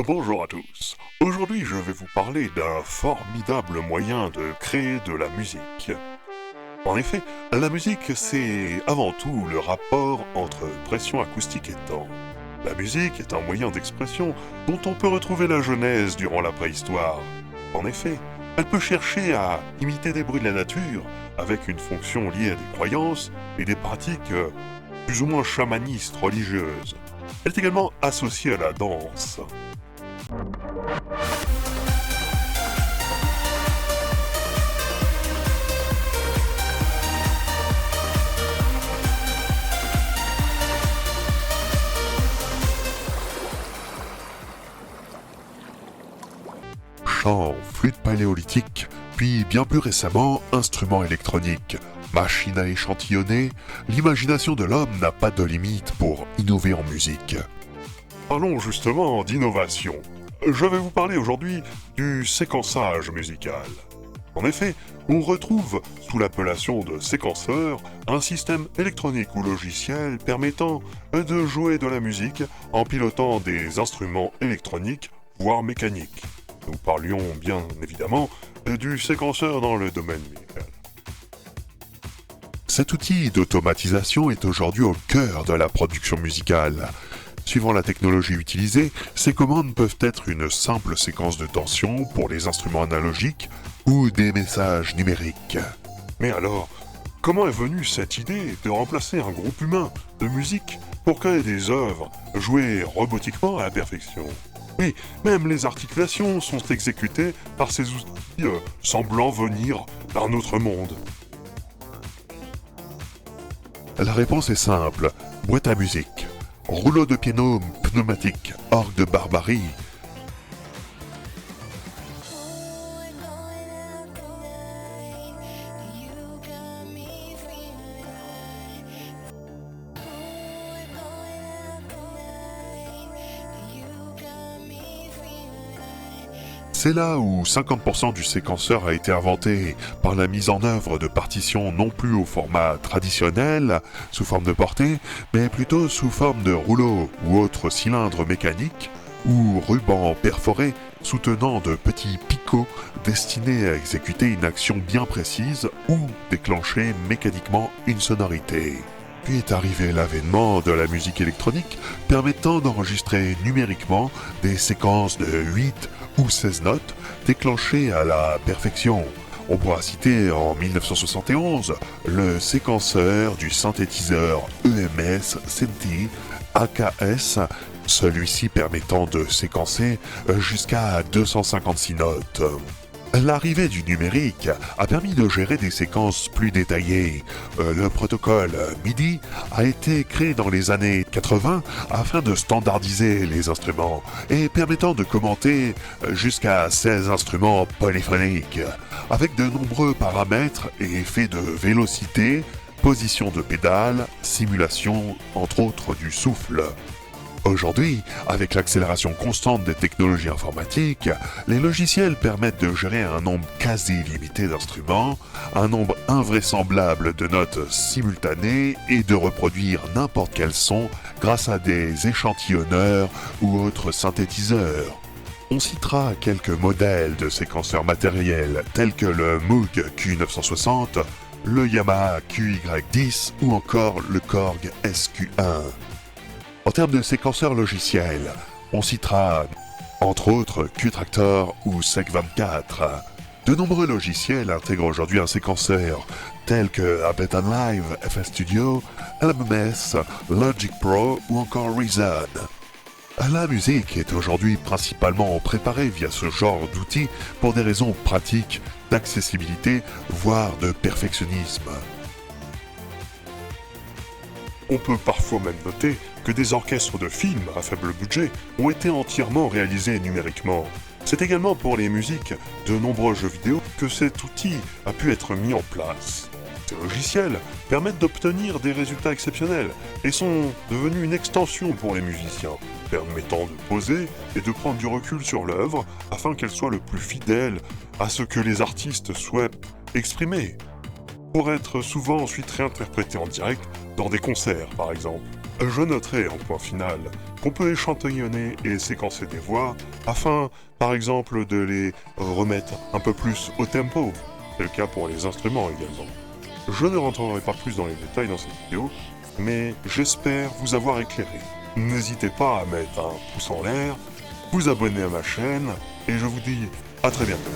Bonjour à tous. Aujourd'hui, je vais vous parler d'un formidable moyen de créer de la musique. En effet, la musique, c'est avant tout le rapport entre pression acoustique et temps. La musique est un moyen d'expression dont on peut retrouver la genèse durant la préhistoire. En effet, elle peut chercher à imiter des bruits de la nature avec une fonction liée à des croyances et des pratiques plus ou moins chamanistes religieuses. Elle est également associée à la danse. Chant, flûte paléolithique, puis bien plus récemment, instruments électroniques, machines à échantillonner, l'imagination de l'homme n'a pas de limite pour innover en musique. Parlons justement d'innovation. Je vais vous parler aujourd'hui du séquençage musical. En effet, on retrouve sous l'appellation de séquenceur un système électronique ou logiciel permettant de jouer de la musique en pilotant des instruments électroniques, voire mécaniques. Nous parlions bien évidemment du séquenceur dans le domaine musical. Cet outil d'automatisation est aujourd'hui au cœur de la production musicale. Suivant la technologie utilisée, ces commandes peuvent être une simple séquence de tension pour les instruments analogiques ou des messages numériques. Mais alors, comment est venue cette idée de remplacer un groupe humain de musique pour créer des œuvres jouées robotiquement à la perfection ? Oui, même les articulations sont exécutées par ces outils semblant venir d'un autre monde. La réponse est simple, boîte à musique. Rouleau de piano pneumatique, orgue de barbarie. C'est là où 50% du séquenceur a été inventé par la mise en œuvre de partitions non plus au format traditionnel, sous forme de portée, mais plutôt sous forme de rouleau ou autre cylindre mécanique, ou ruban perforé soutenant de petits picots destinés à exécuter une action bien précise ou déclencher mécaniquement une sonorité. Puis est arrivé l'avènement de la musique électronique permettant d'enregistrer numériquement des séquences de 8 ou 16 notes déclenchées à la perfection. On pourra citer en 1971 le séquenceur du synthétiseur EMS Synthi AKS, celui-ci permettant de séquencer jusqu'à 256 notes. L'arrivée du numérique a permis de gérer des séquences plus détaillées. Le protocole MIDI a été créé dans les années 80 afin de standardiser les instruments et permettant de commenter jusqu'à 16 instruments polyphoniques, avec de nombreux paramètres et effets de vélocité, position de pédale, simulation, entre autres du souffle. Aujourd'hui, avec l'accélération constante des technologies informatiques, les logiciels permettent de gérer un nombre quasi illimité d'instruments, un nombre invraisemblable de notes simultanées et de reproduire n'importe quel son grâce à des échantillonneurs ou autres synthétiseurs. On citera quelques modèles de séquenceurs matériels tels que le Moog Q960, le Yamaha QY10 ou encore le Korg SQ1. En termes de séquenceurs logiciels, on citera entre autres Qtractor ou Sec24. De nombreux logiciels intègrent aujourd'hui un séquenceur tels que Ableton Live, FL Studio, LMS, Logic Pro ou encore Reason. La musique est aujourd'hui principalement préparée via ce genre d'outils pour des raisons pratiques, d'accessibilité, voire de perfectionnisme. On peut parfois même noter que des orchestres de films à faible budget ont été entièrement réalisés numériquement. C'est également pour les musiques de nombreux jeux vidéo que cet outil a pu être mis en place. Ces logiciels permettent d'obtenir des résultats exceptionnels et sont devenus une extension pour les musiciens, permettant de poser et de prendre du recul sur l'œuvre afin qu'elle soit le plus fidèle à ce que les artistes souhaitent exprimer, pour être souvent ensuite réinterprétée en direct dans des concerts par exemple. Je noterai en point final qu'on peut échantillonner et séquencer des voix afin, par exemple, de les remettre un peu plus au tempo. C'est le cas pour les instruments également. Je ne rentrerai pas plus dans les détails dans cette vidéo, mais j'espère vous avoir éclairé. N'hésitez pas à mettre un pouce en l'air, vous abonner à ma chaîne, et je vous dis à très bientôt.